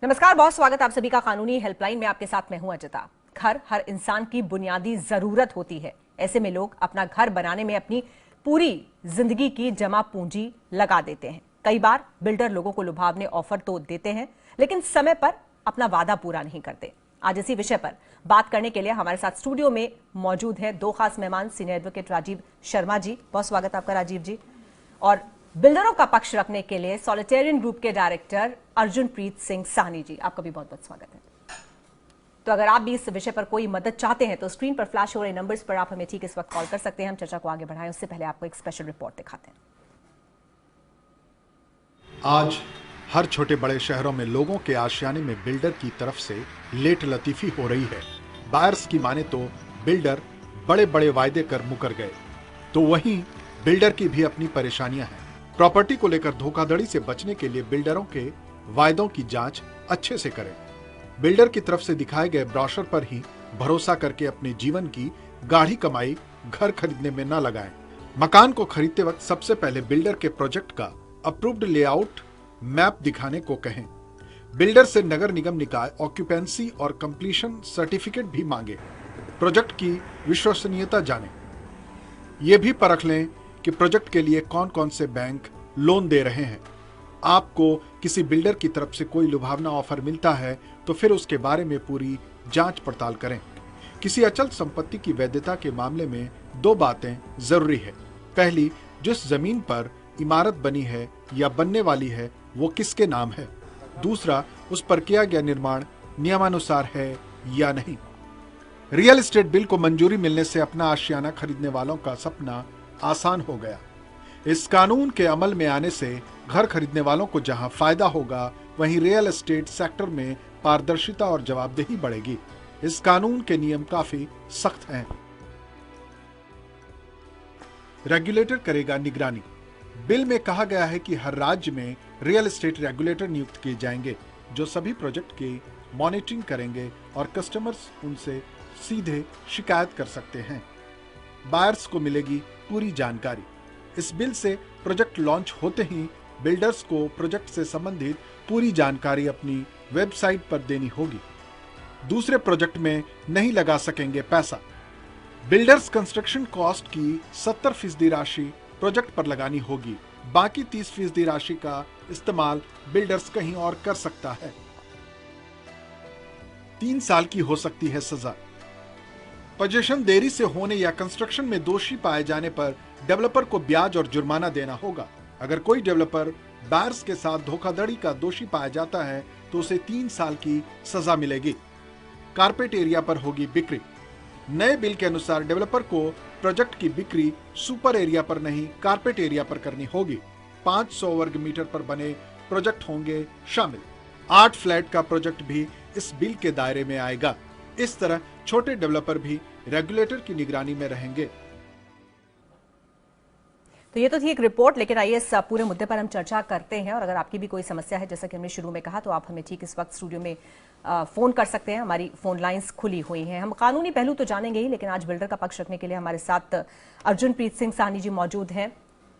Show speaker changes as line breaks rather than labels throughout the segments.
नमस्कार, बहुत स्वागत आप सभी का कानूनी हेल्पलाइन में। आपके साथ मैं हूं अजिता। घर हर इंसान की बुनियादी जरूरत होती है। ऐसे में लोग अपना घर बनाने में अपनी पूरी जिंदगी की जमा पूंजी लगा देते हैं। कई बार बिल्डर लोगों को लुभावने ऑफर तो देते हैं, लेकिन समय पर अपना वादा पूरा नहीं करते। आज इसी विषय पर बात करने के लिए हमारे साथ स्टूडियो में मौजूद है दो खास मेहमान। सीनियर एडवोकेट राजीव शर्मा जी, बहुत स्वागत आपका राजीव जी। और बिल्डरों का पक्ष रखने के लिए सॉलिटेरियन ग्रुप के डायरेक्टर अर्जुनप्रीत सिंह साहनी जी, आपका भी बहुत बहुत स्वागत है। तो अगर आप भी इस विषय पर कोई मदद चाहते हैं तो स्क्रीन पर फ्लैश हो रहे नंबर्स पर आप हमें ठीक इस वक्त कॉल कर सकते हैं। हम चर्चा को आगे बढ़ाएं उससे पहले आपको एक स्पेशल रिपोर्ट दिखाते हैं।
आज हर छोटे बड़े शहरों में लोगों के आशियाने में बिल्डर की तरफ से लेट लतीफी हो रही है। बायर्स की माने तो बिल्डर बड़े बड़े वायदे कर मुकर गए, तो वहीं बिल्डर की भी अपनी परेशानियां हैं। प्रॉपर्टी को लेकर धोखाधड़ी से बचने के लिए बिल्डरों के वायदों की जांच अच्छे से करें। बिल्डर की तरफ से दिखाए गए ब्रोशर पर ही भरोसा करके अपने जीवन की गाढ़ी कमाई घर खरीदने में न लगाएं। मकान को खरीदते वक्त सबसे पहले बिल्डर के प्रोजेक्ट का अप्रूव्ड लेआउट मैप दिखाने को कहें। बिल्डर से नगर निगम निकाय ऑक्यूपेंसी और कंप्लीशन सर्टिफिकेट भी मांगे। प्रोजेक्ट की विश्वसनीयता जानें। ये भी परख लें कि प्रोजेक्ट के लिए कौन कौन से बैंक लोन दे रहे हैं। आपको किसी बिल्डर की तरफ से कोई लुभावना ऑफर मिलता है तो फिर उसके बारे में पूरी जांच पड़ताल करें। किसी अचल संपत्ति की वैधता के मामले में दो बातें जरूरी है। पहली, जिस जमीन पर इमारत बनी है या बनने वाली है वो किसके नाम है। दूसरा, उस पर किया गया निर्माण नियमानुसार है या नहीं। रियल एस्टेट बिल को मंजूरी मिलने से अपना आशियाना खरीदने वालों का सपना आसान हो गया। इस कानून के अमल में आने से घर खरीदने वालों को जहां फायदा होगा, वहीं रियल एस्टेट सेक्टर में पारदर्शिता और जवाबदेही बढ़ेगी। इस कानून के नियम काफी सख्त हैं। रेगुलेटर करेगा निगरानी। बिल में कहा गया है कि हर राज्य में रियल एस्टेट रेगुलेटर नियुक्त किए जाएंगे, जो सभी प्रोजेक्ट की मॉनिटरिंग करेंगे और कस्टमर्स उनसे सीधे शिकायत कर सकते हैं। बायर्स को मिलेगी पूरी जानकारी। इस बिल से प्रोजेक्ट लॉन्च होते ही बिल्डर्स को प्रोजेक्ट से संबंधित पूरी जानकारी अपनी वेबसाइट पर देनी होगी। दूसरे प्रोजेक्ट में नहीं लगा सकेंगे पैसा। बिल्डर्स कंस्ट्रक्शन कॉस्ट की 70% राशि प्रोजेक्ट पर लगानी होगी। बाकी 30% राशि का इस्तेमाल बिल्डर्स कहीं और कर सकता है। 3 साल की हो सकती है सजा। पोजीशन देरी से होने या कंस्ट्रक्शन में दोषी पाए जाने पर डेवलपर को ब्याज और जुर्माना देना होगा। अगर कोई डेवलपर बायर्स के साथ धोखाधड़ी का दोषी पाया जाता है तो उसे 3 साल की सजा मिलेगी। कारपेट एरिया पर होगी बिक्री। नए बिल के अनुसार डेवलपर को प्रोजेक्ट की बिक्री सुपर एरिया पर नहीं, कारपेट एरिया पर करनी होगी। 500 वर्ग मीटर पर बने प्रोजेक्ट होंगे शामिल। 8 फ्लैट का प्रोजेक्ट भी इस बिल के दायरे में आएगा। इस तरह छोटे डेवलपर भी रेगुलेटर की निगरानी में रहेंगे।
तो ये तो थी एक रिपोर्ट, लेकिन आइए इस पूरे मुद्दे पर हम चर्चा करते हैं। और अगर आपकी भी कोई समस्या है, जैसा कि हमने शुरू में कहा, तो आप हमें ठीक इस वक्त स्टूडियो में फोन कर सकते हैं। हमारी फोन लाइंस खुली हुई हैं। हम कानूनी पहलू तो जानेंगे ही, लेकिन आज बिल्डर का पक्ष रखने के लिए हमारे साथ अर्जुनप्रीत सिंह साहनी जी मौजूद हैं,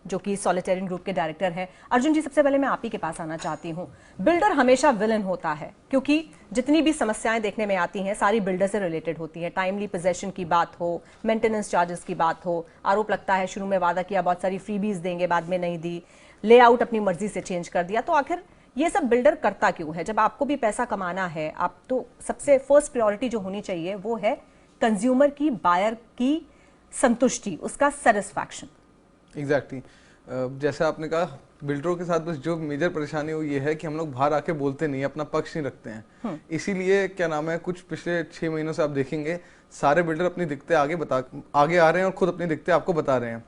जो कि सॉलिटेरियन ग्रुप के डायरेक्टर हैं। अर्जुन जी, सबसे पहले मैं आप ही के पास आना चाहती हूं। बिल्डर हमेशा विलन होता है, क्योंकि जितनी भी समस्याएं देखने में आती हैं सारी बिल्डर से रिलेटेड होती हैं। टाइमली पोजेशन की बात हो, मेंटेनेंस चार्जेस की बात हो, आरोप लगता है शुरू में वादा किया बहुत सारी फ्रीबीज देंगे, बाद में नहीं दी, लेआउट अपनी मर्जी से चेंज कर दिया। तो आखिर ये सब बिल्डर करता क्यों है? जब आपको भी पैसा कमाना है, आप तो सबसे फर्स्ट प्रायोरिटी जो होनी चाहिए वो है कंज्यूमर की, बायर की संतुष्टि, उसका सेटिस्फैक्शन।
एग्जैक्टली जैसे आपने कहा, बिल्डरों के साथ बस जो मेजर परेशानी वो ये है कि हम लोग बाहर आके बोलते नहीं, अपना पक्ष नहीं रखते हैं। इसीलिए क्या नाम है, कुछ पिछले 6 महीनों से आप देखेंगे सारे बिल्डर अपनी दिक्कतें आगे आ रहे हैं और खुद अपनी दिक्कतें आपको बता रहे हैं।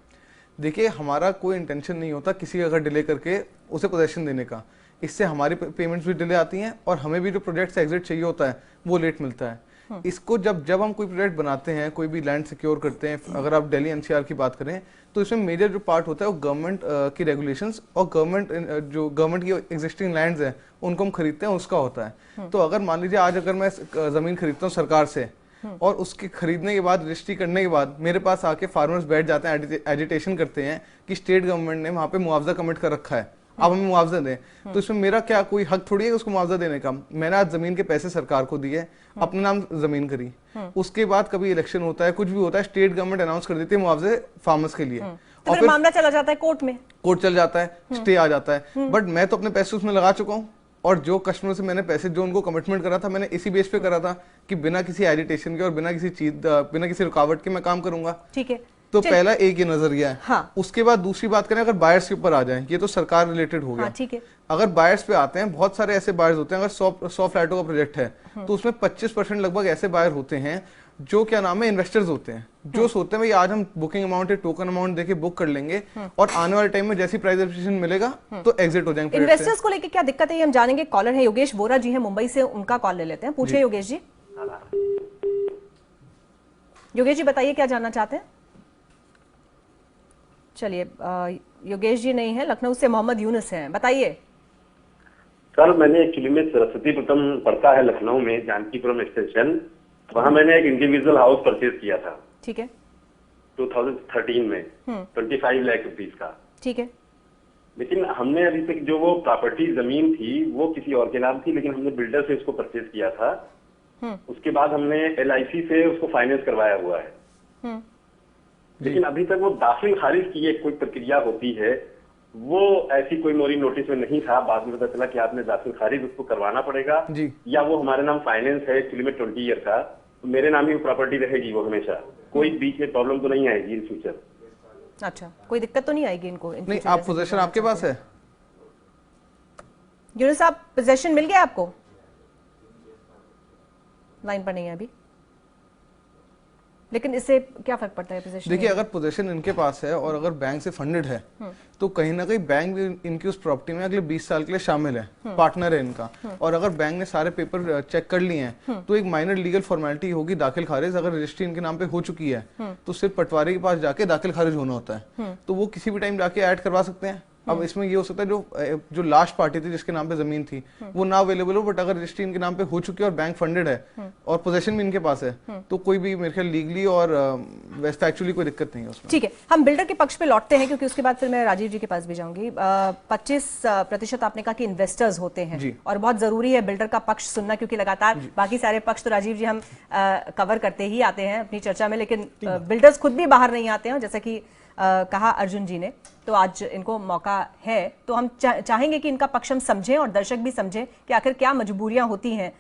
देखिए, हमारा कोई इंटेंशन नहीं होता किसी अगर डिले करके उसे पोजेशन देने का। इससे हमारी पेमेंट्स भी डिले आती हैं और हमें भी जो प्रोजेक्ट से एग्जिट चाहिए होता है वो लेट मिलता है। इसको जब हम कोई प्रोजेक्ट बनाते हैं, कोई भी लैंड सिक्योर करते हैं, अगर आप दिल्ली एनसीआर की बात करें तो इसमें मेजर जो पार्ट होता है वो गवर्नमेंट की रेगुलेशंस और गवर्नमेंट की एग्जिस्टिंग लैंड्स हैं उनको हम खरीदते हैं, उसका होता है। तो अगर मान लीजिए आज अगर मैं जमीन खरीदता हूँ सरकार से और उसके खरीदने के बाद रजिस्ट्री करने के बाद मेरे पास आके फार्मर्स बैठ जाते हैं, एजिटेशन करते हैं कि स्टेट गवर्नमेंट ने वहाँ पे मुआवजा कमिट कर रखा है आप हमें मुआवजा दें। तो इसमें मेरा क्या कोई हक थोड़ी है उसको मुआवजा देने का। मैंने आज जमीन के पैसे सरकार को दिए, अपने नाम जमीन करी, उसके बाद कभी इलेक्शन होता है, कुछ भी होता है, स्टेट गवर्नमेंट अनाउंस कर देती है मुआवजे फार्मर्स के लिए,
तो फिर मामला चला जाता है कोर्ट में,
कोर्ट चल जाता है, स्टे आ जाता है। बट मैं तो अपने पैसे उसमें लगा चुका हूँ, और जो कस्टमर से मैंने पैसे जो उनको कमिटमेंट करा था, मैंने इसी बेस पे करा था कि बिना किसी एडिटेशन के और बिना किसी चीज, बिना किसी रुकावट के मैं काम करूंगा।
ठीक है,
तो पहला एक ये नजरिया है।
हाँ।
उसके बाद दूसरी बात करें, अगर बायर्स के ऊपर आ जाए, ये तो सरकार रिलेटेड हो गया।
हाँ, ठीक है।
अगर बायर्स पे आते हैं, बहुत सारे ऐसे बायर्स होते हैं, अगर 100 फ्लैटों का प्रोजेक्ट है तो उसमें 25% लगभग ऐसे बायर होते हैं जो क्या नाम है इन्वेस्टर्स होते हैं, जो सोचते हैं भाई आज हम बुकिंग अमाउंट या टोकन अमाउंट देके बुक कर लेंगे और आने वाले टाइम में जैसी प्राइस एप्रिसिएशन मिलेगा तो एग्जिट हो जाएंगे।
इन्वेस्टर्स को लेके क्या दिक्कत है ये हम जानेंगे। कॉलर है योगेश बोरा जी है मुंबई से, उनका कॉल ले लेते हैं। पूछिए योगेश जी। योगेश जी बताइए क्या जानना चाहते हैं। चलिए, योगेश जी नहीं है, लखनऊ से मोहम्मद यूनुस हैं, बताइए।
सर मैंने एक्चुअली में सरस्वतीपुरम पड़ता है लखनऊ में, जानकीपुरम स्टेशन, वहां मैंने एक इंडिविजुअल हाउस परचेज किया था।
ठीक है।
2013 में 25 लाख रुपीज का।
ठीक है।
लेकिन हमने अभी तक जो वो प्रॉपर्टी जमीन थी वो किसी और के नाम थी, लेकिन हमने बिल्डर से उसको परचेज किया था। उसके बाद हमने LIC से उसको फाइनेंस करवाया हुआ है। लेकिन अभी तक वो दाखिल खारिज की एक कोई प्रक्रिया होती है, वो ऐसी कोई मोरी नोटिस में नहीं था। बाद में पता चला कि आपने दाखिल खारिज उसको करवाना पड़ेगा
जी।
या वो हमारे नाम फाइनेंस है एक्चुअली में 20 ईयर का, तो मेरे नाम ही प्रॉपर्टी रहेगी वो हमेशा, कोई बीच में प्रॉब्लम तो नहीं आएगी इन फ्यूचर।
अच्छा, कोई दिक्कत तो नहीं आएगी इनको?
नहीं, आप पोजेशन आपके पास है?
यूनुस साहब पोजेशन मिल गया आपको? लाइन पर नहीं है अभी, लेकिन इससे क्या फर्क पड़ता है पोजीशन?
देखिए, अगर पोजीशन इनके पास है और अगर बैंक से फंडेड है तो कहीं ना कहीं बैंक भी इनकी उस प्रॉपर्टी में अगले 20 साल के लिए शामिल है, पार्टनर है इनका। और अगर बैंक ने सारे पेपर चेक कर लिए हैं तो एक माइनर लीगल फॉर्मेलिटी होगी दाखिल खारिज। अगर रजिस्ट्री इनके नाम पे हो चुकी है तो सिर्फ पटवारी के पास जाके दाखिल खारिज होना होता है, तो वो किसी भी टाइम जाके ऐड करवा सकते हैं। अब इसमें ये हो सकता है जो लास्ट पार्टी थी जिसके नाम पे जमीन थी वो ना अवेलेबल हो, बट अगर रजिस्ट्री इनके नाम पे हो चुकी है और बैंक फंडेड है और पोजीशन भी इनके पास है तो कोई भी मेरे ख्याल लीगली और वैसे एक्चुअली कोई दिक्कत नहीं है उसमें।
ठीक है, हम बिल्डर के पक्ष पे लौटते हैं क्योंकि उसके बाद फिर मैं राजीव जी के पास भी जाऊंगी। 25% आपने कहा कि इन्वेस्टर्स होते हैं और बहुत जरूरी है बिल्डर का पक्ष सुनना, क्योंकि लगातार बाकी सारे पक्ष तो राजीव जी हम कवर करते ही आते हैं अपनी चर्चा में, लेकिन बिल्डर्स खुद भी बाहर नहीं आते हैं। जैसा कि कहा अर्जुन जी ने, तो आज इनको मौका है, तो हम चाहेंगे कि इनका पक्ष हम समझें और दर्शक भी समझें कि आखिर क्या मजबूरियां होती हैं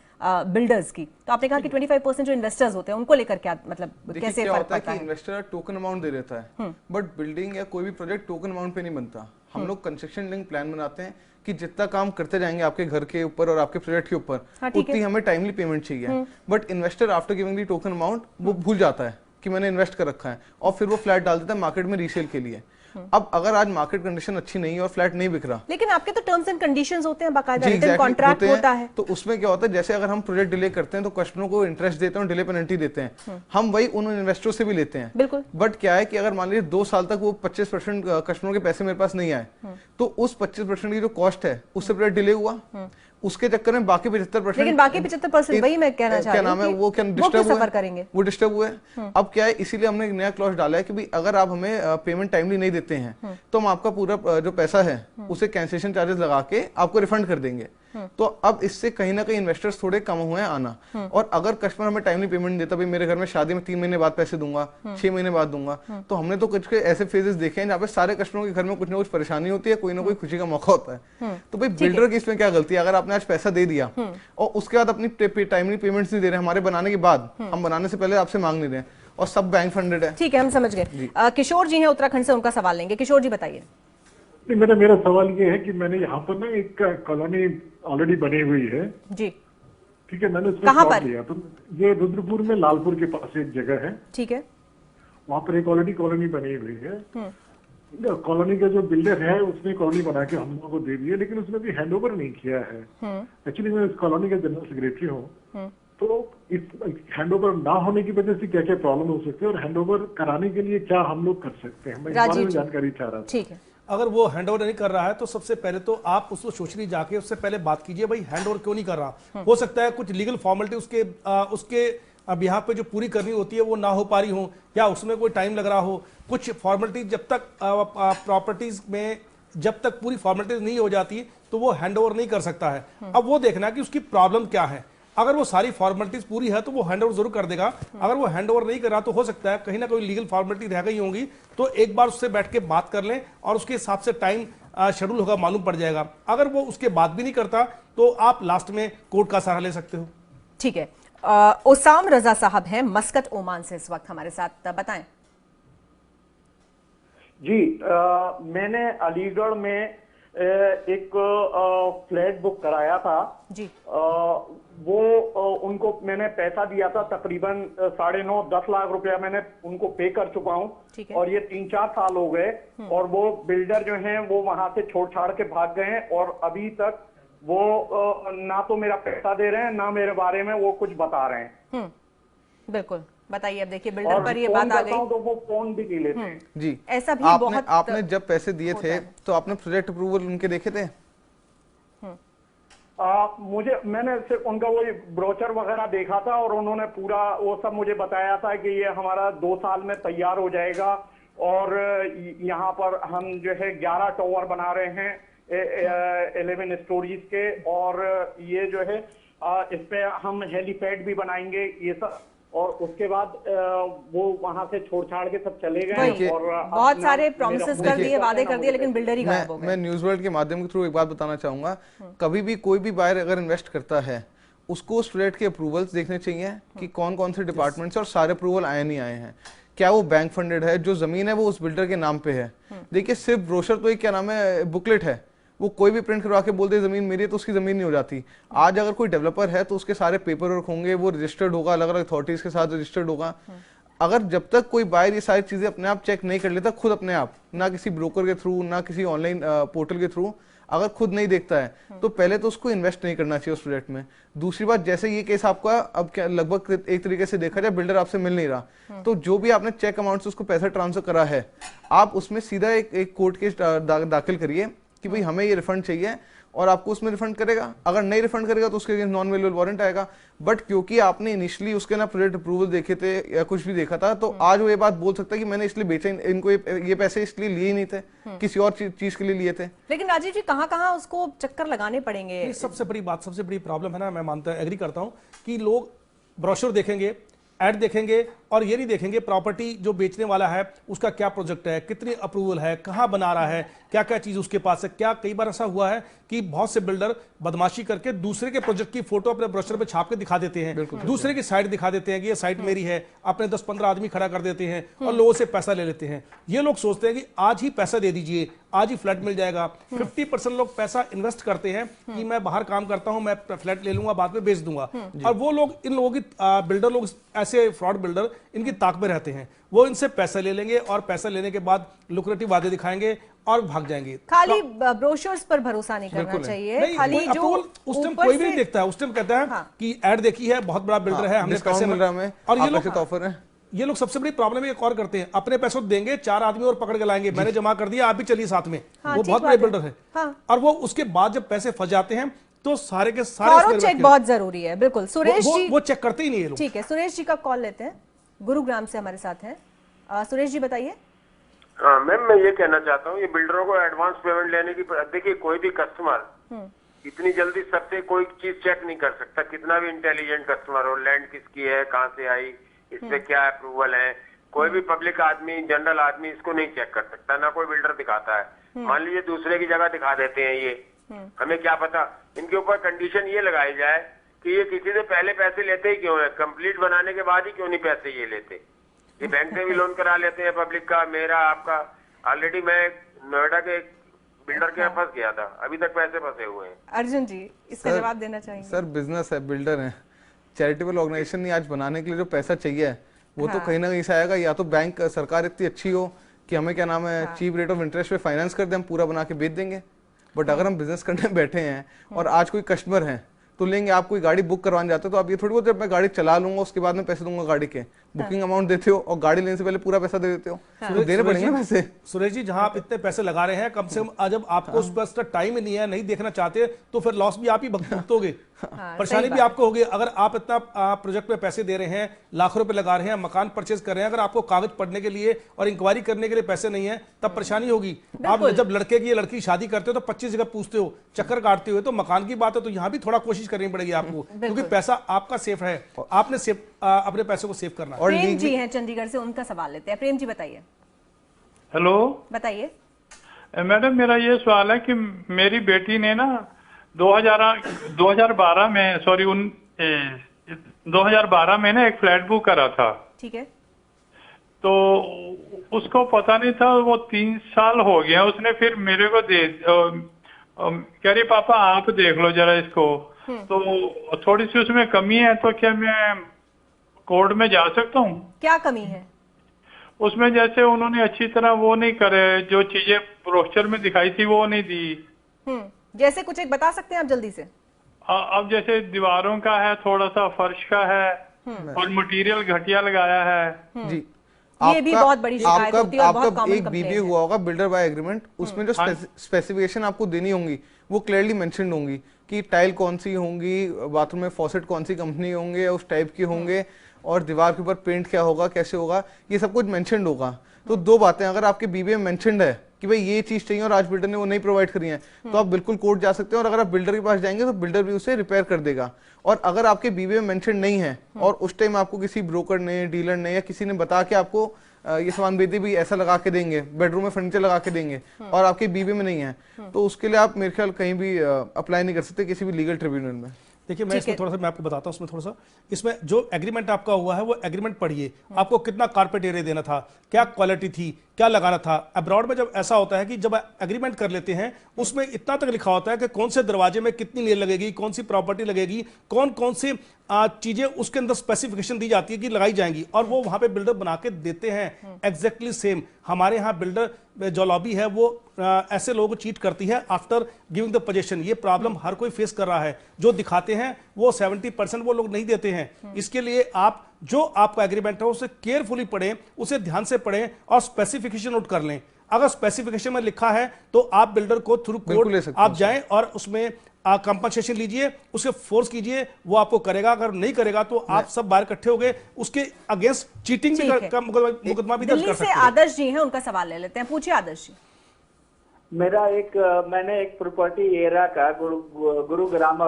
बिल्डर्स की। तो आपने कहा कि 25% जो इन्वेस्टर्स होते हैं उनको लेकर क्या मतलब कैसे फर्क पड़ता है?
इन्वेस्टर टोकन अमाउंट दे देता है, बट बिल्डिंग या कोई भी प्रोजेक्ट टोकन अमाउंट पे नहीं बनता। हम लोग कंस्ट्रक्शन लिंक प्लान बनाते हैं कि जितना काम करते जाएंगे आपके घर के ऊपर और आपके प्रोजेक्ट के ऊपर, उतनी हमें टाइमली पेमेंट चाहिए। But investor after giving the token amount वो भूल जाता है कि मैंने इन्वेस्ट कर रखा है और फिर वो फ्लैट डाल देता है मार्केट में रीसेल के लिए। अब अगर आज मार्केट कंडीशन अच्छी नहीं है और फ्लैट नहीं बिक रहा,
लेकिन आपके तो टर्म्स एंड कंडीशंस होते हैं, बाकायदा रिटन कॉन्ट्रैक्ट होता है,
तो उसमें क्या होता है, जैसे अगर हम प्रोजेक्ट डिले करते हैं तो कस्टमर को इंटरेस्ट देते हैं और डिले पेनल्टी देते हैं, हम वही उन इन्वेस्टरों से भी लेते हैं।
बिल्कुल।
बट क्या है कि अगर मान लीजिए 2 साल तक वो 25% कस्टमर के पैसे मेरे पास नहीं आए, तो उस 25% की जो कॉस्ट है उससे प्रोजेक्ट डिले हुआ, उसके चक्कर में बाकी 75%,
लेकिन बाकी 75% वही मैं कहना चाह रही हूं,
क्या नाम है वो क्या डिस्टर्ब हुए। अब क्या है, इसीलिए हमने एक नया क्लॉज डाला है कि भाई अगर आप हमें पेमेंट टाइमली नहीं देते हैं तो हम आपका पूरा जो पैसा है उसे कैंसिलेशन चार्जेस लगा के आपको रिफंड कर देंगे। तो अब इससे कहीं ना कहीं इन्वेस्टर्स थोड़े कम हुए हैं आना। और अगर कस्टमर हमें टाइमली पेमेंट देता, भाई मेरे घर में शादी में 3 महीने बाद पैसे दूंगा, 6 महीने बाद दूंगा, तो हमने तो कुछ ऐसे फेजेस देखे हैं जहाँ पे सारे कस्टमरों के घर में कुछ ना कुछ परेशानी होती है, कोई ना कोई खुशी का मौका होता है। तो भाई बिल्डर की इसमें क्या गलती है? अगर आपने आज पैसा दे दिया और उसके बाद अपनी टाइमली पेमेंट्स नहीं दे रहे, हमारे बनाने के बाद, हम बनाने से पहले आपसे मांग नहीं रहे और सब बैंक फंडेड है।
ठीक है, हम समझ गए। किशोर जी हैं उत्तराखंड से, उनका सवाल लेंगे। किशोर जी बताइए।
मेरा सवाल ये है कि मैंने यहाँ पर ना एक कॉलोनी ऑलरेडी बनी हुई है जी, ठीक है, मैंने उसमें प्लॉट लिया, तो ये रुद्रपुर में लालपुर के पास एक जगह है, ठीक है, वहाँ पर एक ऑलरेडी कॉलोनी बनी हुई है। कॉलोनी का जो बिल्डर है उसने कॉलोनी बना के हम लोगों को दे दी है, लेकिन उसने भी हैंड ओवर नहीं किया है। एक्चुअली मैं इस कॉलोनी का जनरल सेक्रेटरी हूँ, तो इस हैंड ओवर ना होने की वजह से क्या क्या प्रॉब्लम हो सकती है और हैंड ओवर कराने के लिए क्या हम लोग कर सकते हैं, मैं इस बारे में जानकारी चाह रहा था। ठीक है,
अगर वो हैंड ओवर नहीं कर रहा है तो सबसे पहले तो आप उसको सोचनी जाके उससे पहले बात कीजिए, भाई हैंड ओवर क्यों नहीं कर रहा। हो सकता है कुछ लीगल फॉर्मेलिटी उसके अब यहाँ पे जो पूरी करनी होती है वो ना हो पा रही हो, या उसमें कोई टाइम लग रहा हो। कुछ फॉर्मेलिटी जब तक प्रॉपर्टीज में जब तक पूरी फॉर्मेलिटीज नहीं हो जाती तो वो हैंड ओवर नहीं कर सकता है। अब वो देखना है कि उसकी प्रॉब्लम क्या है। अगर वो सारी फॉर्मेलिटीज पूरी है तो वो हैंड ओवर जरूर कर देगा। अगर वो हैंड ओवर नहीं कर रहा तो हो सकता है कहीं ना कोई लीगल फॉर्मेलिटी रह गई होंगी, तो एक बार उससे बैठ के बात कर लें और उसके हिसाब से टाइम शेड्यूल होगा, मालूम पड़ जाएगा। अगर वो उसके बाद भी नहीं करता तो आप लास्ट में कोर्ट का सहारा ले सकते हो।
ठीक है, ओसाम रजा साहब हैं मस्कट ओमान से इस वक्त हमारे साथ, बताएं।
जी, मैंने अलीगढ़ में एक फ्लैट बुक कराया था
जी।
वो उनको मैंने पैसा दिया था, तकरीबन 9.5-10 लाख रुपया मैंने उनको पे कर चुका हूँ और ये 3-4 साल हो गए और वो बिल्डर जो हैं वो वहां से छोड़ छाड़ के भाग गए हैं और अभी तक वो ना तो मेरा पैसा दे रहे हैं ना मेरे बारे में वो कुछ बता रहे हैं।
बिल्कुल, बताइए। अब देखिए बिल्डर पर ये बात आ गई
तो वो फोन भी नहीं लेते हैं।
जी,
ऐसा भी बहुत
आपने जब पैसे दिए थे तो आपने प्रोजेक्ट अप्रूवल उनके देखे थे?
मैंने सिर्फ उनका वो ब्रोचर वगैरह देखा था और उन्होंने पूरा वो सब मुझे बताया था कि ये हमारा 2 साल में तैयार हो जाएगा और यहाँ पर हम जो है 11 टावर बना रहे हैं 11 स्टोरीज के और ये जो है इस पे हम हेलीपैड भी बनाएंगे, ये सब। और उसके बाद वो वहां से छोड़ छाड़ के सब चले गए और
बहुत सारे प्रॉमिसेस कर दिए, वादे कर दिए, लेकिन बिल्डर ही गायब हो गए।
मैं न्यूज़ वर्ल्ड के माध्यम के थ्रू एक बात बताना चाहूंगा, कभी भी कोई भी बायर अगर इन्वेस्ट करता है उसको उस प्रोजेक्ट के अप्रूवल्स देखने चाहिए कि कौन कौन से डिपार्टमेंट से और सारे अप्रूवल आए नहीं आए हैं, क्या वो बैंक फंडेड है, जो जमीन है वो उस बिल्डर के नाम पे है। देखिए सिर्फ ब्रोशर तो एक क्या नाम है बुकलेट है, वो कोई भी प्रिंट करवा के बोल दे जमीन मेरी है तो उसकी जमीन नहीं हो जाती। आज अगर कोई डेवलपर है तो उसके सारे पेपर वर्क होंगे, वो रजिस्टर्ड होगा, अलग अलग अथॉरिटीज के साथ रजिस्टर्ड होगा। अगर जब तक कोई बायर ये सारी चीजें अपने आप चेक नहीं कर लेता, खुद अपने आप, ना किसी ब्रोकर के थ्रू ना किसी ऑनलाइन पोर्टल के थ्रू, अगर खुद नहीं देखता है तो पहले तो उसको इन्वेस्ट नहीं करना चाहिए उस प्रोजेक्ट में। दूसरी बात, जैसे ये केस आपका अब क्या लगभग एक तरीके से देखा जाए बिल्डर आपसे मिल नहीं रहा, तो जो भी आपने चेक अमाउंट से उसको पैसा ट्रांसफर करा है, आप उसमें सीधा एक कोर्ट केस दाखिल करिए कि भाई हमें ये रिफंड चाहिए और आपको उसमें रिफंड करेगा। अगर नहीं रिफंड करेगा तो उसके अगेंस्ट नॉन वेल्युअल वारंट आएगा। बट क्योंकि आपने इनिशियली उसके ना प्रोजेक्ट अप्रूवल देखे थे या कुछ भी देखा था, तो आज वो ये बात बोल सकता है कि मैंने इसलिए बेचे, इनको ये पैसे इसलिए लिए ही नहीं थे, किसी और चीज के लिए लिए थे।
लेकिन राजीव जी कहाँ उसको चक्कर लगाने पड़ेंगे?
सबसे बड़ी बात, सबसे बड़ी प्रॉब्लम है ना, मैं मानता एग्री करता हूँ कि लोग ब्रोशर देखेंगे, ऐड देखेंगे और ये नहीं देखेंगे प्रॉपर्टी जो बेचने वाला है उसका क्या प्रोजेक्ट है, कितनी अप्रूवल है, कहां बना रहा है, क्या क्या चीज उसके पास है। क्या कई बार ऐसा हुआ है कि बहुत से बिल्डर बदमाशी करके दूसरे के प्रोजेक्ट की फोटो अपने ब्रोशर पे छाप के दिखा देते हैं, दूसरे की साइट दिखा देते हैं कि ये साइट मेरी है, अपने 10-15 आदमी खड़ा कर देते हैं और लोगों से पैसा ले लेते हैं। ये लोग सोचते हैं कि आज ही पैसा दे दीजिए, आज ही फ्लैट मिल जाएगा। 50% लोग पैसा इन्वेस्ट करते हैं कि मैं बाहर काम करता हूं, मैं फ्लैट ले लूंगा, बाद में बेच दूंगा। और वो लोग, इन लोगों की बिल्डर लोग, ऐसे फ्रॉड बिल्डर इनकी ताक में रहते हैं, वो इनसे पैसा ले लेंगे और पैसा लेने के बाद लुक्रेटिव वादे दिखाएंगे और भाग जाएंगे।
खाली ब्रोशर्स पर भरोसा नहीं करना चाहिए। खाली जो
उस टाइम कोई भी नहीं देखता है, उस टाइम कहता है कि ऐड देखी है, बहुत बड़ा बिल्डर है, हमने पैसे मिल रहा है और ये लोग ऑफर है। ये लोग सबसे बड़ी प्रॉब्लम एक और करते हैं, अपने पैसों देंगे, 4 आदमी और पकड़ के लाएंगे, मैंने जमा कर दिया, आप भी चलिए साथ में। वो बहुत बड़े बिल्डर है और वो उसके बाद जब पैसे फंस जाते हैं तो सारे के सारे
चेक बहुत जरूरी है। बिल्कुल सुरेश जी,
वो चेक करते ही नहीं है।
ठीक है, सुरेश जी का कॉल लेते हैं, गुरुग्राम से हमारे साथ हैं। सुरेश जी बताइए।
मैम मैं ये कहना चाहता हूँ, ये बिल्डरों को एडवांस पेमेंट लेने की, देखिए कोई भी कस्टमर इतनी जल्दी सबसे कोई चीज चेक नहीं कर सकता, कितना भी इंटेलिजेंट कस्टमर हो, लैंड किसकी है, कहाँ से आई, इस पे क्या अप्रूवल है, कोई भी पब्लिक आदमी, जनरल आदमी इसको नहीं चेक कर सकता, ना कोई बिल्डर दिखाता है। मान लीजिए दूसरे की जगह दिखा देते हैं, ये हमें क्या पता। इनके ऊपर कंडीशन ये लगाई जाए कि ये किसी से पहले पैसे लेते ही क्यों है, कंप्लीट बनाने के बाद ही क्यों नहीं पैसे ये लेते। ये बैंक से भी लोन करा लेते हैं पब्लिक का, मेरा आपका। ऑलरेडी मैं नोएडा के बिल्डर के यहाँ फंस गया था, अभी तक पैसे फंसे हुए हैं।
अर्जुन जी इसका जवाब देना चाहेंगे?
सर बिजनेस है, बिल्डर है, चैरिटेबल ऑर्गेनाइजेशन नहीं, आज बनाने के लिए जो पैसा चाहिए वो तो कहीं ना कहीं से आएगा। या तो बैंक सरकार इतनी अच्छी हो कि हमें क्या नाम है चीप रेट ऑफ इंटरेस्ट पे फाइनेंस कर दे, हम पूरा बना के बेच देंगे। बट अगर हम बिजनेस करने बैठे हैं और आज कोई कस्टमर है तो लेंगे। आप कोई गाड़ी बुक करवाने जाते हो तो आप ये थोड़ी बहुत जब मैं गाड़ी चला लूंगा उसके बाद में पैसे दूंगा गाड़ी के, बुकिंग अमाउंट देते हो और गाड़ी लेने से पहले पूरा पैसा दे देते हो, तो देने पड़ेंगे ना पैसे।
सुरेश जी, जहां आप इतने पैसे लगा रहे हैं, कम से कम जब आपको उस पर टाइम ही नहीं है, नहीं देखना चाहते, तो फिर लॉस भी आप ही भुगतोगे, परेशानी भी आपको होगी। अगर आप इतना प्रोजेक्ट पे पैसे दे रहे हैं, लाखों रुपए लगा रहे हैं, मकान परचेज कर रहे हैं, अगर आपको कागज पढ़ने के लिए और इंक्वायरी करने के लिए पैसे नहीं है, तब परेशानी होगी। आप जब लड़के की लड़की शादी करते हो तो 25 जगह पूछते हो, चक्कर काटते हो, तो मकान की बात है तो यहाँ भी थोड़ा कोशिश करनी पड़ेगी आपको, क्योंकि पैसा आपका सेफ है, आपने अपने पैसे को सेव करना है।
और प्रेम जी हैं चंडीगढ़ से, उनका सवाल लेते हैं। प्रेम जी बताइए।
हेलो,
बताइए।
मैडम मेरा ये सवाल है कि मेरी बेटी ने ना 2012 में 2012 में ना एक फ्लैट बुक करा था।
ठीक है।
तो उसको पता नहीं था, वो 3 साल हो गया, उसने फिर मेरे को कह रही पापा आप देख लो जरा इसको, तो थोड़ी सी उसमें कमी है, तो क्या मैं कोर्ट में जा सकता हूँ?
क्या कमी है
उसमें? जैसे उन्होंने अच्छी तरह वो नहीं करे, जो चीजें ब्रोशर में दिखाई थी वो नहीं दी।
जैसे कुछ एक बता सकते हैं आप जल्दी से?
अब जैसे दीवारों का है, थोड़ा सा फर्श का है, और मटेरियल घटिया लगाया है
जी।
ये भी बहुत बड़ी शिकायत होती है और बहुत कॉमन
एक बीबीए हुआ होगा बिल्डर बाय एग्रीमेंट, उसमें जो स्पेसिफिकेशन आपको देनी होंगी वो क्लियरली मेंशन्ड होंगी कि टाइल कौन सी होंगी, बाथरूम में फॉसेट कौन सी कंपनी होंगे, उस टाइप के होंगे, और दीवार के ऊपर पेंट क्या होगा, कैसे होगा, ये सब कुछ मेंशन्ड होगा। तो दो बातें अगर आपके बीबीए में मेंशन्ड है कि भाई ये चीज चाहिए और आज बिल्डर ने वो नहीं प्रोवाइड करी है, तो आप बिल्कुल कोर्ट जा सकते हैं, और अगर आप बिल्डर के पास जाएंगे तो बिल्डर भी उसे रिपेयर कर देगा। और अगर आपके बीबीए में मेंशन नहीं है और उस टाइम आपको किसी ब्रोकर ने, डीलर ने या किसी ने बता के आपको ये सामान बेदे भी ऐसा लगा के देंगे, बेडरूम में फर्नीचर लगा के देंगे, और आपके बीबीए में नहीं है, तो उसके लिए आप मेरे ख्याल कहीं भी अप्लाई नहीं कर सकते किसी भी लीगल ट्रिब्यूनल में।
देखिए मैं इसमें थोड़ा सा मैं आपको बताता हूँ, इसमें जो एग्रीमेंट आपका हुआ है वो एग्रीमेंट पढ़िए, आपको कितना कारपेट एरिया देना था, क्या क्वालिटी थी, क्या लगाना था। अब्रॉड में जब ऐसा होता है कि जब एग्रीमेंट कर लेते हैं उसमें इतना तक लिखा होता है कि कौन से दरवाजे में कितनी लेयर लगेगी, कौन सी प्रॉपर्टी लगेगी, कौन कौन सी चीजें उसके अंदर स्पेसिफिकेशन दी जाती है कि लगाई जाएंगी, और वो वहां पे बिल्डर बना के देते हैं एग्जैक्टली सेम। हमारे यहाँ बिल्डर जो लॉबी है वो ऐसे लोगों को चीट करती है आफ्टर गिविंग द पोजीशन। ये प्रॉब्लम हर कोई फेस कर रहा है, जो दिखाते हैं वो 70% वो लोग नहीं देते हैं। इसके लिए आप जो आपका एग्रीमेंट है उसे केयरफुली पढ़ें, उसे ध्यान से पढ़ें और स्पेसिफिकेशन नोट कर लें। अगर स्पेसिफिकेशन में लिखा है तो आप बिल्डर को थ्रू कोर्ट आप जाएं और उसमें कंपनसेशन लीजिए, उसे फोर्स कीजिए, वो आपको करेगा। अगर नहीं करेगा तो आप सब बाहर इकट्ठे हो गए, उसके अगेंस्ट चीटिंग का मुकदमा भी दर्ज कर सकते हैं।
आदर्श जी हैं, उनका सवाल ले लेते हैं। पूछिए आदर्श जी।
मैंने एक प्रॉपर्टी एरा का गुरुग्राम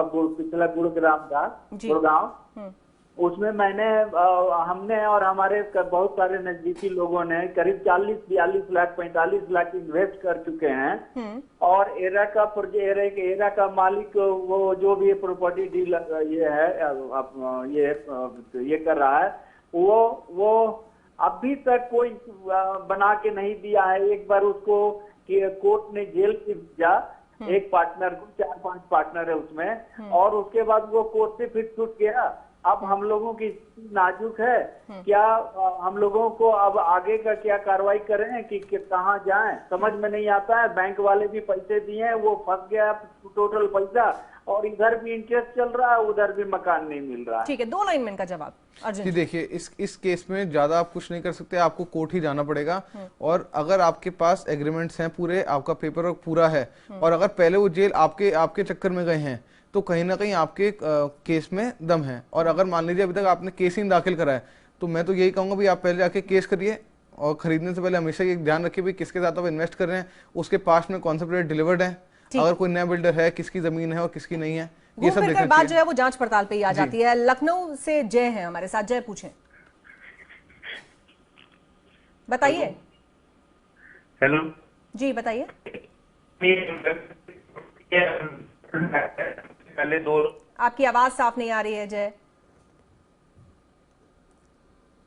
का गुड़गांव, उसमें हमने और हमारे बहुत सारे नजदीकी लोगों ने करीब 40-42 लाख 45 लाख इन्वेस्ट कर चुके हैं, और एरा का मालिक वो जो भी प्रॉपर्टी डीलर ये कर रहा है, वो अभी तक कोई बना के नहीं दिया है। एक बार उसको कोर्ट ने जेल की भेजा, एक पार्टनर को, 4-5 पार्टनर है उसमें, और उसके बाद वो कोर्ट से फिर छूट गया। अब हम लोगों की स्थिति नाजुक है, क्या हम लोगों को अब आगे का क्या कार्रवाई करें कि कहाँ जाएं, समझ में नहीं आता है। बैंक वाले भी पैसे दिए हैं, वो फंस गया टोटल पैसा, और इधर भी इंटरेस्ट चल रहा है, उधर भी मकान नहीं मिल रहा है।
ठीक है, 2 लाइन में इनका जवाब।
जी देखिए, इस केस में ज्यादा आप कुछ नहीं कर सकते, आपको कोर्ट ही जाना पड़ेगा। और अगर आपके पास एग्रीमेंट्स हैं पूरे, आपका पेपर वर्क पूरा है, और अगर पहले वो जेल आपके चक्कर में गए हैं, तो कहीं ना कहीं आपके केस में दम है। और अगर मान लीजिए अभी तक आपने केस ही दाखिल करा है, तो मैं तो यही कहूंगा भी आप पहले जाके केस करिए, और खरीदने से पहले हमेशा ये ध्यान रखिए भी किसके साथ आप इन्वेस्ट कर रहे हैं, उसके पास में कौन सा प्रोजेक्ट डिलीवर्ड है, अगर कोई नया बिल्डर है, किसकी जमीन है और किसकी नहीं है, ये सब देखना
बात जो है वो जांच पड़ताल पे ही आ जाती है। लखनऊ से जय है हमारे साथ। जय, पूछें। बताइए।
हेलो
जी, बताइए।
पहले 2
आपकी आवाज साफ नहीं आ रही है जय,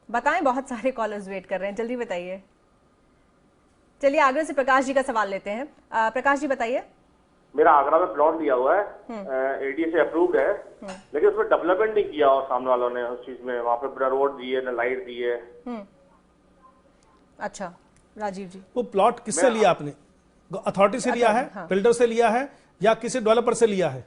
बताएं। बहुत सारे कॉलर्स वेट कर रहे हैं, जल्दी बताइए। चलिए आगरा से प्रकाश जी का सवाल लेते हैं। प्रकाश जी बताइए।
मेरा आगरा में प्लॉट लिया हुआ है, एडीए से अप्रूव्ड है, लेकिन उसमें डेवलपमेंट नहीं किया और सामने वालों ने उस चीज में, वहाँ पे पूरा रोड दी है, न लाइट दी है।
अच्छा राजीव जी,
वो प्लॉट किससे लिया आपने? अथॉरिटी से लिया है, बिल्डर से लिया है, या किसी डेवलपर से लिया है?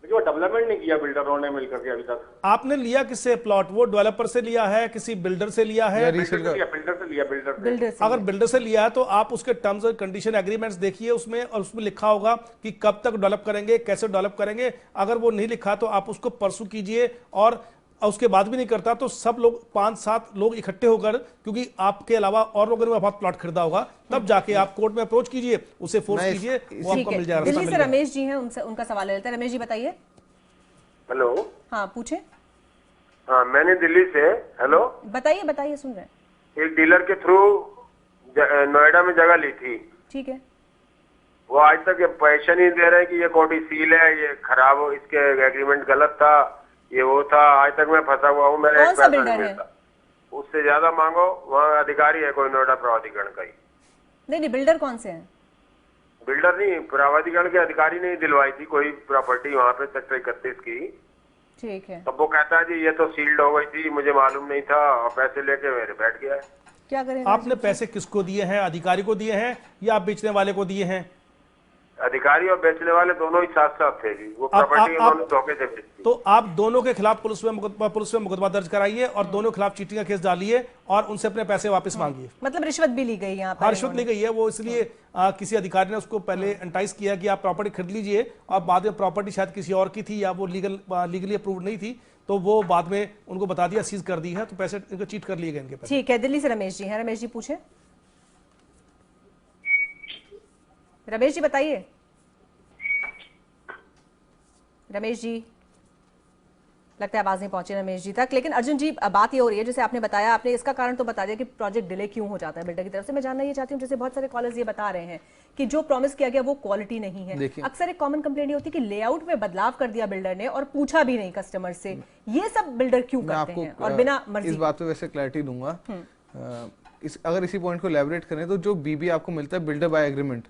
वो डेवलपमेंट नहीं किया बिल्डरों ने मिलकर के अभी तक।
आपने लिया किससे प्लॉट? वो डेवलपर से लिया है, किसी बिल्डर से लिया है?
बिल्डर से।
अगर बिल्डर से लिया है तो आप उसके टर्म्स और कंडीशन एग्रीमेंट्स देखिए उसमें, और उसमें लिखा होगा कि कब तक डेवलप करेंगे, कैसे डेवलप करेंगे। अगर वो नहीं लिखा तो आप उसको परसू कीजिए, और उसके बाद भी नहीं करता तो सब लोग 5-7 लोग इकट्ठे होकर, क्योंकि आपके अलावा और लोगों ने बहुत प्लॉट खरीदा होगा, तब जाके आप कोर्ट में अप्रोच कीजिए, उसे फोर्स कीजिए, वो आपको मिल जाएगा।
दिल्ली से रमेश जी हैं, उनसे उनका सवाल लेते हैं। रमेश जी बताइए।
हेलो।
हाँ पूछे।
हाँ मैंने दिल्ली से, हेलो
बताइए बताइए, सुन रहे हैं।
एक डीलर के थ्रू नोएडा में जगह ली थी।
ठीक है।
वो आज तक पैसे नहीं दे रहे कि ये कोर्ट सील है, ये खराब हो, इसके एग्रीमेंट गलत था, ये वो था। आज तक मैं फंसा हुआ हूँ, मेरा एक पैसा नहीं मिलता। उससे ज्यादा मांगो, वहाँ अधिकारी है कोई नोएडा प्राधिकरण का ही।
नहीं, बिल्डर कौन से हैं?
बिल्डर नहीं, प्राधिकरण के अधिकारी ने दिलवाई थी कोई प्रॉपर्टी वहाँ पे सेक्टर 31 की।
ठीक है।
तब वो कहता है जी ये तो सील्ड हो गई थी, मुझे मालूम नहीं था, और पैसे लेके मेरे बैठ गया है।
क्या करें?
आपने पैसे किसको दिए हैं? अधिकारी को दिए हैं या आप बेचने वाले को दिए हैं?
अधिकारी और बेचने वाले दोनों ही साथ साथ थे जी। वो प्रॉपर्टी उन्होंने धोखे से बेची।
तो आप दोनों के खिलाफ पुलिस में मुकदमा दर्ज कराइए और दोनों के खिलाफ चीटिंग का केस डालिए और उनसे अपने पैसे वापस मांगिए।
मतलब रिश्वत भी ली गई यहाँ पर?
रिश्वत ली गई है, वो इसलिए किसी अधिकारी ने उसको पहले एंटाइज किया कि आप प्रॉपर्टी खरीद लीजिए, और बाद में प्रॉपर्टी शायद किसी और की थी या वो लीगली अप्रूव नहीं थी, तो वो बाद में उनको बता दिया, सीज कर दी है, तो पैसे इनको चीट कर लिए गए इनके पैसे।
ठीक है। दिल्ली से रमेश जी हैं। रमेश जी पूछे। रमेश जी बताइए। रमेश जी, लगता है आवाज नहीं पहुंची रमेश जी तक। लेकिन अर्जुन जी, बात ये हो रही है, जैसे आपने बताया, आपने इसका कारण तो बता दिया कि प्रोजेक्ट डिले क्यों हो जाता है बिल्डर की तरफ से। मैं जानना ये चाहती हूँ, जैसे बहुत सारे कॉलर्स ये बता रहे हैं कि जो प्रॉमिस किया गया वो क्वालिटी नहीं है। अक्सर एक कॉमन कंप्लेंट ये होती है कि लेआउट में बदलाव कर दिया बिल्डर ने और पूछा भी नहीं कस्टमर से। ये सब बिल्डर क्यों करते हैं और बिना मर्जी?
इस बात पे वैसे क्लैरिटी दूंगा। अगर इसी पॉइंट को एलैबोरेट करें तो जो बीबी आपको मिलता है बिल्डर बाय एग्रीमेंट,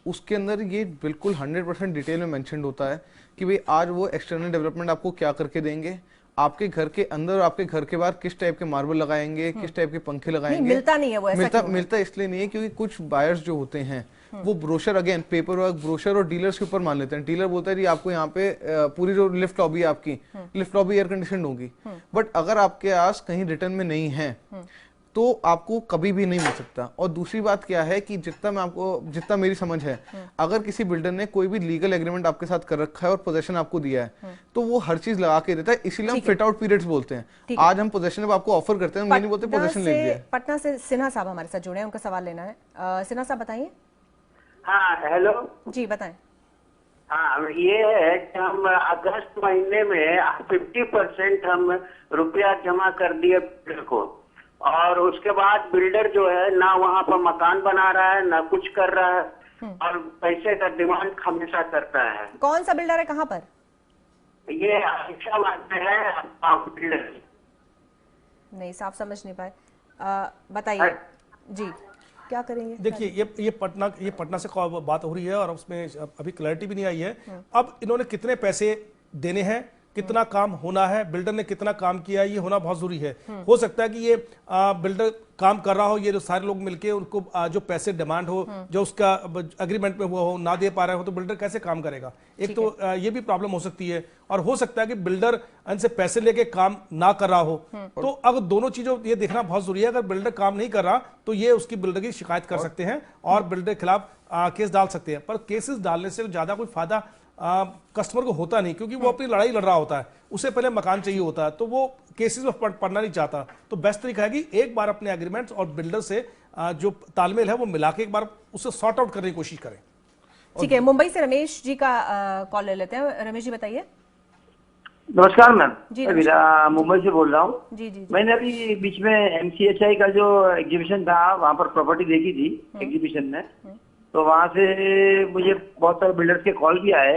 उसके अंदर ये बिल्कुल 100% डिटेल में मेंशन्ड होता है कि भाई आज वो एक्सटर्नल डेवलपमेंट आपको क्या करके देंगे, आपके घर के अंदर और आपके घर के बाहर किस टाइप के मार्बल लगाएंगे, किस टाइप के पंखे लगाएंगे।
मिलता नहीं है वो, ऐसा
मिलता इसलिए नहीं है क्योंकि कुछ बायर्स जो होते हैं वो brochure, again paper work brochure और डीलर्स के ऊपर मान लेते हैं। डीलर बोलता है जी आपको यहाँ पे पूरी जो लिफ्ट लॉबी है आपकी, लिफ्ट लॉबी एयर कंडीशन होगी, बट अगर आपके पास कहीं रिटर्न में नहीं है तो आपको कभी भी नहीं मिल सकता। और दूसरी बात क्या है कि जितना मेरी समझ है, अगर किसी बिल्डर ने कोई भी लीगल एग्रीमेंट आपके साथ कर रखा है और पोजेशन आपको दिया है, तो वो हर चीज लगा के देता है। इसीलिए हम फिट आउट पीरियड्स बोलते हैं। आज हम पोजेशन अब आपको ऑफर करते हैं, हम नहीं बोलते पोजेशन ले लीजिए।
पटना से सिन्हा साहब हमारे साथ जुड़े हैं, उनका सवाल लेना है। सिन्हा साहब बताइए।
हाँ हेलो
जी बताएं।
हाँ, ये है कि हम अगस्त महीने में 50% हम रुपया जमा कर दिए बिल्डर को, और उसके बाद बिल्डर जो है ना वहाँ पर मकान बना रहा है ना कुछ कर रहा है, और पैसे का डिमांड हमेशा करता है।
कौन सा बिल्डर है, कहाँ पर?
ये आयशाबाद में है बिल्डर।
नहीं, साफ समझ नहीं पाए, बताइए जी क्या करेंगे।
देखिए ये पटना से बात हो रही है और उसमें अभी क्लैरिटी भी नहीं आई है। अब इन्होंने कितने पैसे देने हैं, कितना काम होना है, बिल्डर ने कितना काम किया है, ये होना बहुत जरूरी है। हो सकता है कि ये बिल्डर काम कर रहा हो, ये जो सारे लोग मिलके उनको जो पैसे डिमांड हो, जो उसका एग्रीमेंट में हुआ हो, ना दे पा रहे हो, तो बिल्डर कैसे काम करेगा। एक तो ये भी प्रॉब्लम हो सकती है, और हो सकता है कि बिल्डर इनसे पैसे लेके काम ना कर रहा हो। तो अगर दोनों चीजों ये देखना बहुत जरूरी है। अगर बिल्डर काम नहीं कर रहा तो ये उसकी बिल्डर की शिकायत कर सकते हैं और बिल्डर के खिलाफ केस डाल सकते हैं। पर केसेस डालने से ज्यादा कोई फायदा कस्टमर को होता नहीं, क्योंकि वो अपनी लड़ाई लड़ रहा होता है, उसे पहले मकान चाहिए होता है, तो वो केसेस में पढ़ना नहीं चाहता। तो बेस्ट तरीका है कि एक बार अपने एग्रीमेंट्स और बिल्डर से जो तालमेल है वो मिला के एक बार उसे सॉर्ट आउट करने की कोशिश करें।
ठीक है, मुंबई से रमेश जी का कॉल ले लेते हैं। रमेश जी बताइए।
नमस्कार मैम,
जी
मुंबई से बोल रहा हूँ।
जी।
मैंने अभी बीच में MCHI का जो एग्जीबिशन था वहाँ पर प्रॉपर्टी देखी थी एग्जीबिशन में, तो वहाँ से मुझे बहुत सारे बिल्डर्स के कॉल भी आए,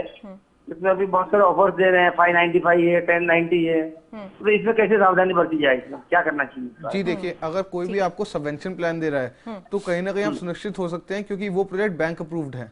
इसमें अभी बहुत सारे ऑफर्स दे रहे हैं, 595 है, 1090 है, तो इसमें कैसे सावधानी बरती जाए, क्या करना चाहिए?
जी देखिए, अगर कोई भी आपको सबवेंशन प्लान दे रहा है तो कहीं ना कहीं आप सुनिश्चित हो सकते हैं, क्योंकि वो प्रोजेक्ट बैंक अप्रूव्ड है।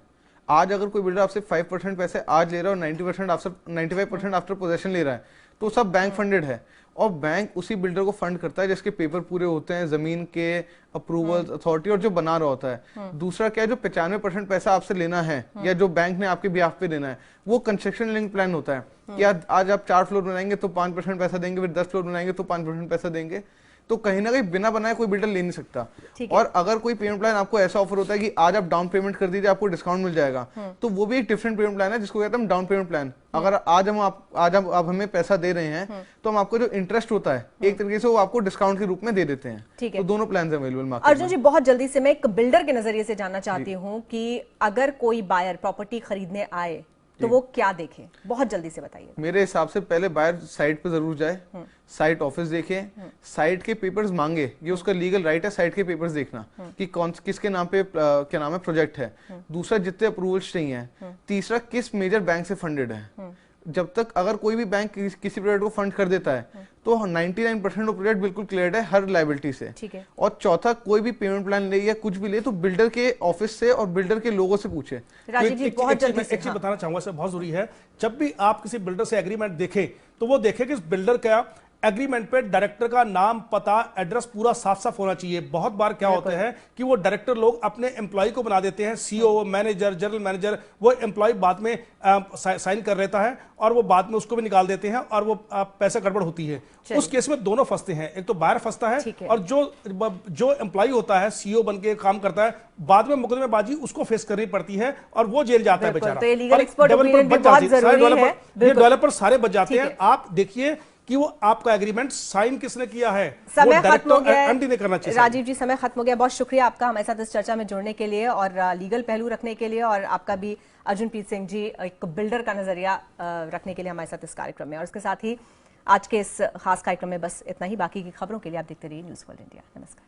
आज अगर कोई बिल्डर आपसे 5% पैसे आज ले रहा है और 90% आफ्टर 95% आफ्टर पोजेशन ले रहा है, तो सब बैंक फंडेड है। और बैंक उसी बिल्डर को फंड करता है जिसके पेपर पूरे होते हैं, जमीन के अप्रूवल अथॉरिटी और जो बना रहा होता है। दूसरा क्या है, जो 95% पैसा आपसे लेना है या जो बैंक ने आपके बिहाफ पे देना है, वो कंस्ट्रक्शन लिंक प्लान होता है कि आज आप 4 फ्लोर बनाएंगे तो 5% पैसा देंगे, फिर 10 फ्लोर बनाएंगे तो 5% पैसा देंगे। तो कहीं ना कहीं बिना बनाए कोई बिल्डर ले नहीं सकता। और अगर कोई पेमेंट प्लान आपको ऐसा ऑफर होता है कि आज आप डाउन पेमेंट कर दीजिए आपको डिस्काउंट मिल जाएगा, तो वो भी एक डिफरेंट पेमेंट प्लान है जिसको कहते हैं हम डाउन पेमेंट प्लान। अगर आज आप हमें पैसा दे रहे हैं तो हम आपको जो इंटरेस्ट होता है एक तरीके से वो आपको डिस्काउंट के रूप में दे देते हैं। तो दोनों प्लान अवेलेबल मार्केट में।
अर्जुन जी, बहुत जल्दी से मैं एक बिल्डर के नजरिए से जानना चाहती हूँ कि अगर कोई बायर प्रॉपर्टी खरीदने आए तो वो क्या देखे, बहुत जल्दी से बताइए।
मेरे हिसाब से पहले बायर साइट पे जरूर जाए, साइट ऑफिस देखे, साइट के पेपर्स मांगे, ये उसका लीगल राइट है साइट के पेपर्स देखना कि कौन किसके नाम पे क्या नाम है प्रोजेक्ट है। दूसरा जितने अप्रूवल्स चाहिए। तीसरा किस मेजर बैंक से फंडेड है। जब तक अगर कोई भी बैंक किसी प्रोजेक्ट को फंड कर देता है तो 99% ऑफ प्रोजेक्ट बिल्कुल क्लियर है हर लायबिलिटी से।
ठीक है।
और चौथा, कोई भी पेमेंट प्लान ले या कुछ भी ले तो बिल्डर के ऑफिस से और बिल्डर के लोगों से पूछे।
राजीव जी, बहुत जल्दी से
एक चीज बताना चाहूंगा सर, बहुत जरूरी है, जब भी आप किसी बिल्डर से एग्रीमेंट देखें तो वो देखें कि इस बिल्डर का एग्रीमेंट पे डायरेक्टर का नाम, पता, एड्रेस पूरा साफ साफ होना चाहिए। बहुत बार क्या होता है कि वो डायरेक्टर लोग अपने एम्प्लॉय को बना देते हैं, सीईओ, मैनेजर, जनरल मैनेजर, वो एम्प्लॉय बाद में साइन कर रहता है और वो बाद में उसको भी निकाल देते हैं और वो पैसा गड़बड़ होती है। उस केस में दोनों फंसते हैं, एक तो बायर फंसता है और जो एम्प्लॉय होता है, सीईओ बन के काम करता है, बाद में मुकदमेबाजी उसको फेस करनी पड़ती है और वो जेल जाता है बेचारा। डेवलपर सारे बच जाते हैं। आप देखिए कि वो आपका एग्रीमेंट साइन किसने किया है,
समय खत्म हो गया
एमडी ने करना चाहिए।
राजीव जी, समय खत्म हो गया। बहुत शुक्रिया आपका हमारे साथ इस चर्चा में जुड़ने के लिए और लीगल पहलू रखने के लिए, और आपका भी अर्जुनप्रीत सिंह जी एक बिल्डर का नजरिया रखने के लिए हमारे साथ इस कार्यक्रम में। और इसके साथ ही आज के इस खास कार्यक्रम में बस इतना ही। बाकी की खबरों के लिए आप देखते रहिए न्यूज़ वर्ल्ड इंडिया। नमस्कार।